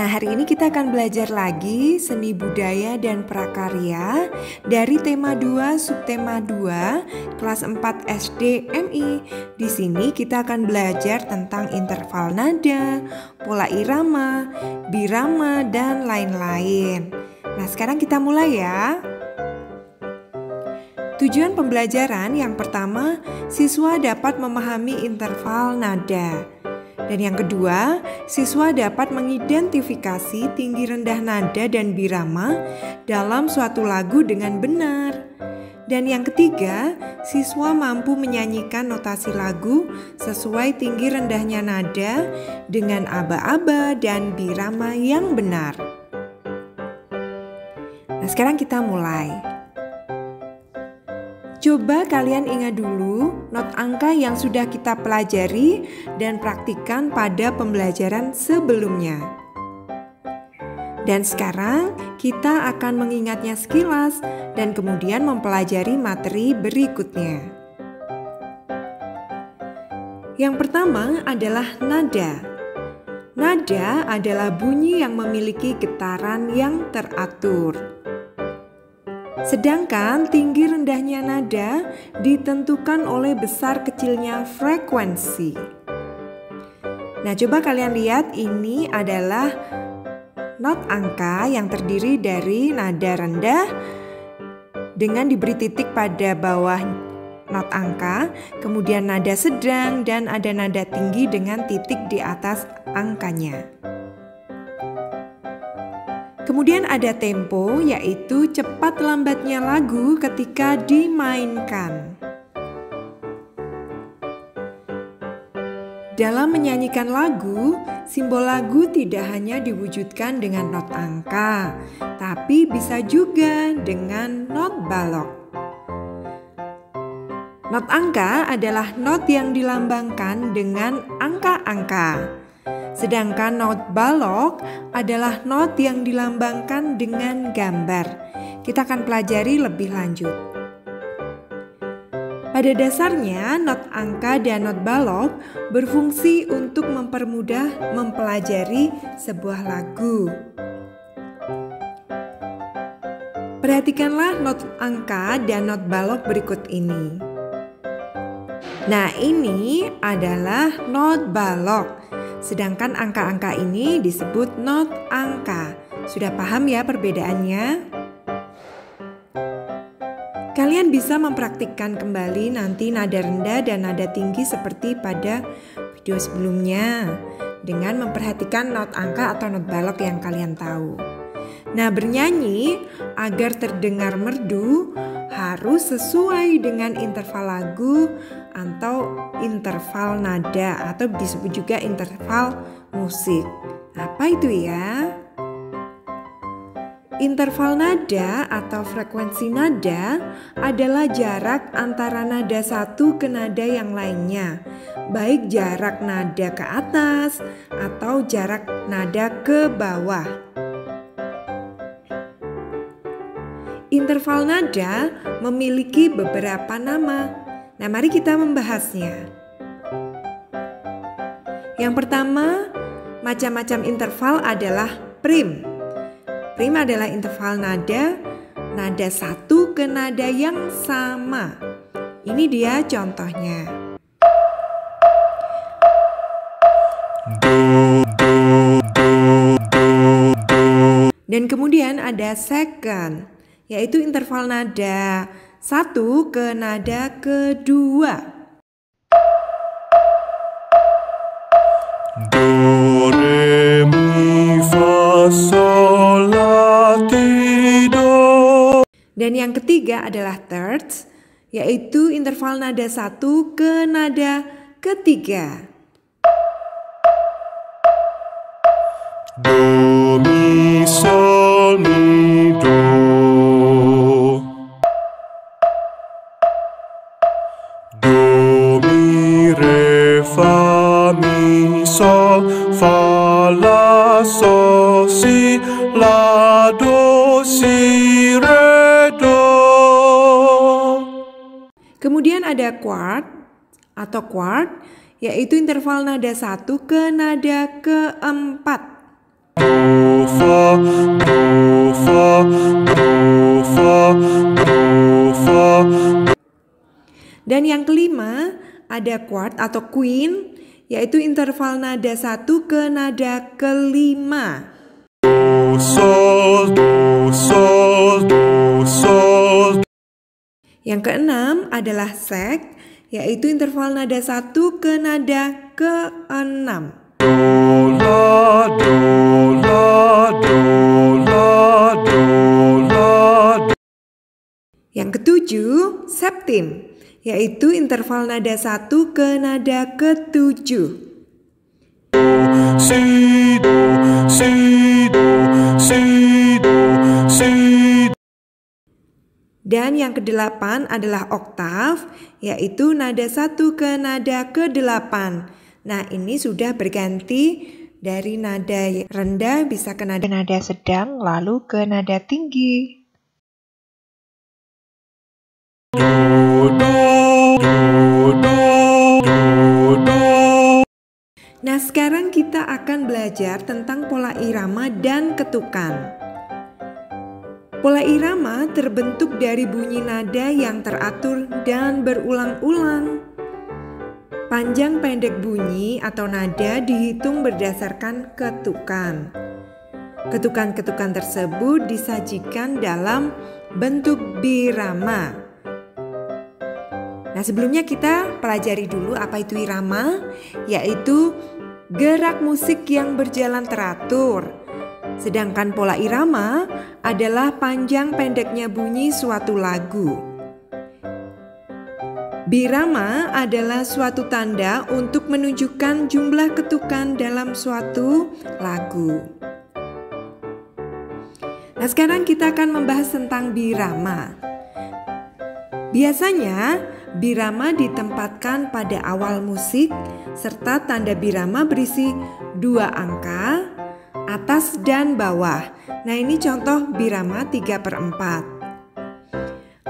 Nah, hari ini kita akan belajar lagi seni budaya dan prakarya dari tema 2 subtema 2 kelas 4 SD MI. Di sini kita akan belajar tentang interval nada, pola irama, birama, dan lain-lain. Nah, sekarang kita mulai ya. Tujuan pembelajaran yang pertama, siswa dapat memahami interval nada. Dan yang kedua, siswa dapat mengidentifikasi tinggi rendah nada dan birama dalam suatu lagu dengan benar. Dan yang ketiga, siswa mampu menyanyikan notasi lagu sesuai tinggi rendahnya nada dengan aba-aba dan birama yang benar. Nah, sekarang kita mulai. Coba kalian ingat dulu not angka yang sudah kita pelajari dan praktikkan pada pembelajaran sebelumnya. Dan sekarang kita akan mengingatnya sekilas dan kemudian mempelajari materi berikutnya. Yang pertama adalah nada. Nada adalah bunyi yang memiliki getaran yang teratur. Sedangkan tinggi rendahnya nada ditentukan oleh besar kecilnya frekuensi. Nah, coba kalian lihat, ini adalah not angka yang terdiri dari nada rendah dengan diberi titik pada bawah not angka, kemudian nada sedang, dan ada nada tinggi dengan titik di atas angkanya. Kemudian ada tempo, yaitu cepat lambatnya lagu ketika dimainkan. Dalam menyanyikan lagu, simbol lagu tidak hanya diwujudkan dengan not angka, tapi bisa juga dengan not balok. Not angka adalah not yang dilambangkan dengan angka-angka. Sedangkan not balok adalah not yang dilambangkan dengan gambar. Kita akan pelajari lebih lanjut. Pada dasarnya, not angka dan not balok berfungsi untuk mempermudah mempelajari sebuah lagu. Perhatikanlah not angka dan not balok berikut ini. Nah, ini adalah not balok. Sedangkan angka-angka ini disebut not angka. Sudah paham ya perbedaannya? Kalian bisa mempraktikkan kembali nanti nada rendah dan nada tinggi seperti pada video sebelumnya dengan memperhatikan not angka atau not balok yang kalian tahu. Nah, bernyanyi agar terdengar merdu harus sesuai dengan interval lagu atau interval nada atau disebut juga interval musik. Apa itu ya? Interval nada atau frekuensi nada adalah jarak antara nada satu ke nada yang lainnya, baik jarak nada ke atas atau jarak nada ke bawah. Interval nada memiliki beberapa nama. Nah, mari kita membahasnya. Yang pertama, macam-macam interval adalah prim. Prim adalah interval nada satu ke nada yang sama. Ini dia contohnya. Dan kemudian ada second, yaitu interval nada satu ke nada kedua. Do, re, mi, fa, sol, la, ti, do. Dan yang ketiga adalah thirds, yaitu interval nada satu ke nada ketiga. Do, mi, sol, mi, do. Do, mi, re, fa, mi, sol, fa, la, sol, si, la, do, si, re, do. Kemudian ada quart atau quart, yaitu interval nada satu ke nada keempat. do, fa, do, fa, do, fa, do, fa. Dan yang kelima, ada quart atau quint, yaitu interval nada 1 ke nada kelima. Do, sol, do, sol, do, sol. Yang keenam adalah sek, yaitu interval nada 1 ke nada keenam. Do, la, do, la, do, la, do, la. Yang ketujuh, septim, yaitu interval nada 1 ke nada ketujuh. Si, do, si, do, si, do, si. Dan yang kedelapan adalah oktav, yaitu nada 1 ke nada ke-8. Nah, ini sudah berganti dari nada rendah bisa ke nada sedang, lalu ke nada tinggi. Do, do, do, do, do, do. Nah, sekarang kita akan belajar tentang pola irama dan ketukan. Pola irama terbentuk dari bunyi nada yang teratur dan berulang-ulang. Panjang pendek bunyi atau nada dihitung berdasarkan ketukan. Ketukan-ketukan tersebut disajikan dalam bentuk birama. Nah, sebelumnya kita pelajari dulu apa itu irama, yaitu gerak musik yang berjalan teratur. Sedangkan pola irama adalah panjang pendeknya bunyi suatu lagu. Birama adalah suatu tanda untuk menunjukkan jumlah ketukan dalam suatu lagu. Nah, sekarang kita akan membahas tentang birama. Biasanya, birama ditempatkan pada awal musik serta tanda birama berisi 2 angka, atas dan bawah. Nah, ini contoh birama 3/4.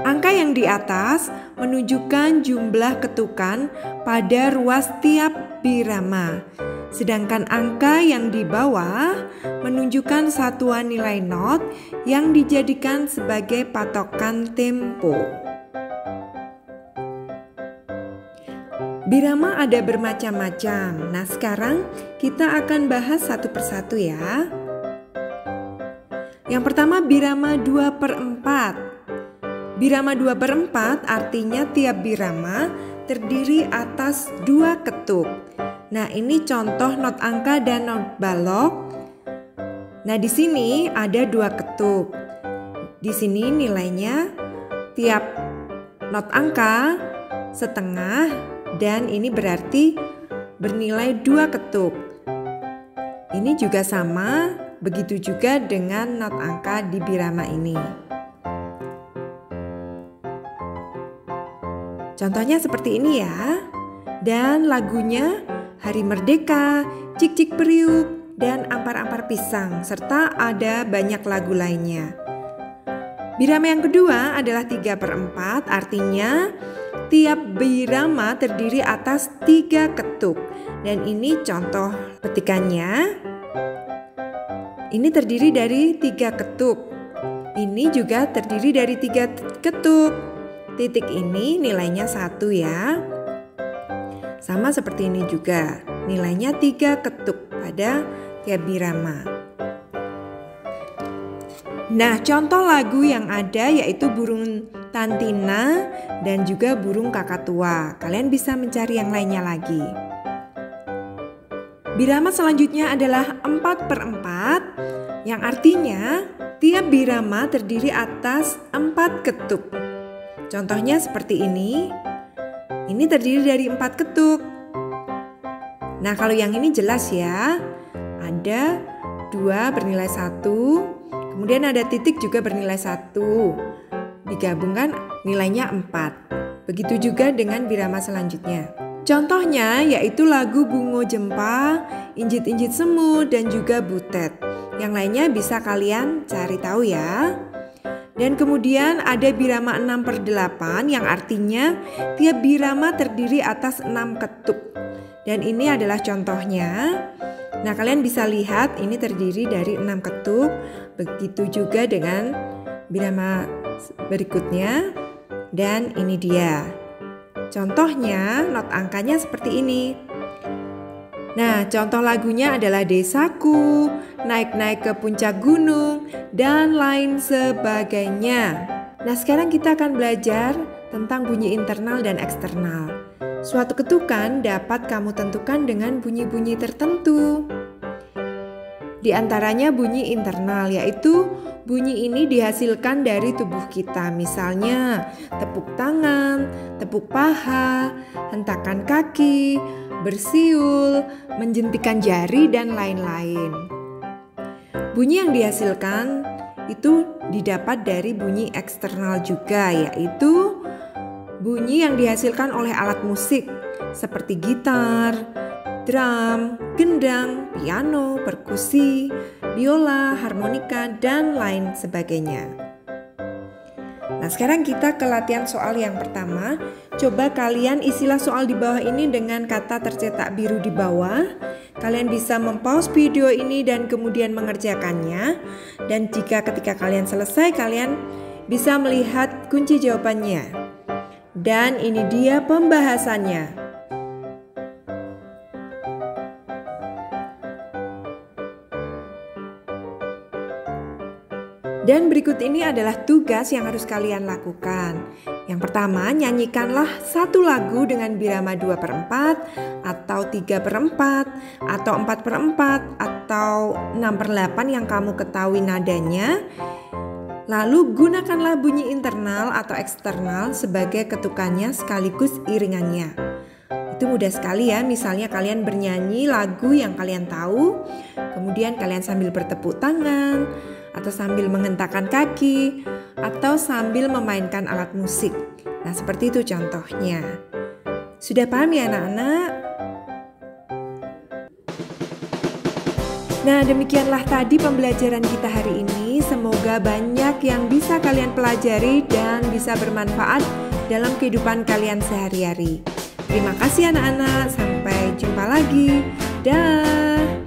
Angka yang di atas menunjukkan jumlah ketukan pada ruas tiap birama. Sedangkan angka yang di bawah menunjukkan satuan nilai not yang dijadikan sebagai patokan tempo. Birama ada bermacam-macam. Nah, sekarang kita akan bahas satu persatu ya. Yang pertama, birama 2/4. Birama 2/4 artinya tiap birama terdiri atas 2 ketuk. Nah, ini contoh not angka dan not balok. Nah, di sini ada 2 ketuk. Di sini nilainya tiap not angka setengah, dan ini berarti bernilai 2 ketuk. Ini juga sama, begitu juga dengan not angka di birama ini. Contohnya seperti ini ya. Dan lagunya Hari Merdeka, Cik Cik Periuk, dan Ampar-ampar Pisang, serta ada banyak lagu lainnya. Birama yang kedua adalah 3/4, artinya tiap birama terdiri atas 3 ketuk. Dan ini contoh petikannya. Ini terdiri dari 3 ketuk. Ini juga terdiri dari 3 ketuk. Titik ini nilainya 1 ya. Sama seperti ini juga. Nilainya 3 ketuk pada tiap birama. Nah, contoh lagu yang ada yaitu burung tantina dan juga burung kakatua. Kalian bisa mencari yang lainnya lagi. Birama selanjutnya adalah 4/4, yang artinya tiap birama terdiri atas 4 ketuk. Contohnya seperti ini. Ini terdiri dari 4 ketuk. Nah, kalau yang ini jelas ya. Ada 2 bernilai 1. Kemudian ada titik juga bernilai 1. Digabungkan nilainya 4. Begitu juga dengan birama selanjutnya. Contohnya yaitu lagu Bungo Jempa, Injit-injit Semut, dan juga Butet. Yang lainnya bisa kalian cari tahu ya. Dan kemudian ada birama 6/8 yang artinya tiap birama terdiri atas 6 ketuk. Dan ini adalah contohnya. Nah, kalian bisa lihat ini terdiri dari 6 ketuk. Begitu juga dengan birama berikutnya. Dan ini dia. Contohnya, not angkanya seperti ini. Nah, contoh lagunya adalah Desaku, Naik-naik ke puncak gunung, dan lain sebagainya. Nah, sekarang kita akan belajar tentang bunyi internal dan eksternal. Suatu ketukan dapat kamu tentukan dengan bunyi-bunyi tertentu. Di antaranya bunyi internal, yaitu bunyi ini dihasilkan dari tubuh kita. Misalnya tepuk tangan, tepuk paha, hentakan kaki, bersiul, menjentikan jari, dan lain-lain. Bunyi yang dihasilkan itu didapat dari bunyi eksternal juga, yaitu bunyi yang dihasilkan oleh alat musik seperti gitar, drum, gendang, piano, perkusi, biola, harmonika, dan lain sebagainya. Nah, sekarang kita ke latihan soal yang pertama. Coba kalian isilah soal di bawah ini dengan kata tercetak biru di bawah. Kalian bisa mempause video ini dan kemudian mengerjakannya. Dan jika ketika kalian selesai, kalian bisa melihat kunci jawabannya. Dan ini dia pembahasannya. Dan berikut ini adalah tugas yang harus kalian lakukan. Yang pertama, nyanyikanlah satu lagu dengan birama 2/4 atau 3/4 atau 4/4 atau 6/8 yang kamu ketahui nadanya. Lalu gunakanlah bunyi internal atau eksternal sebagai ketukannya sekaligus iringannya. Itu mudah sekali ya, misalnya kalian bernyanyi lagu yang kalian tahu, kemudian kalian sambil bertepuk tangan, atau sambil menghentakkan kaki, atau sambil memainkan alat musik. Nah, seperti itu contohnya. Sudah paham ya anak-anak? Nah, demikianlah tadi pembelajaran kita hari ini. Semoga banyak yang bisa kalian pelajari dan bisa bermanfaat dalam kehidupan kalian sehari-hari. Terima kasih anak-anak, sampai jumpa lagi. Dah.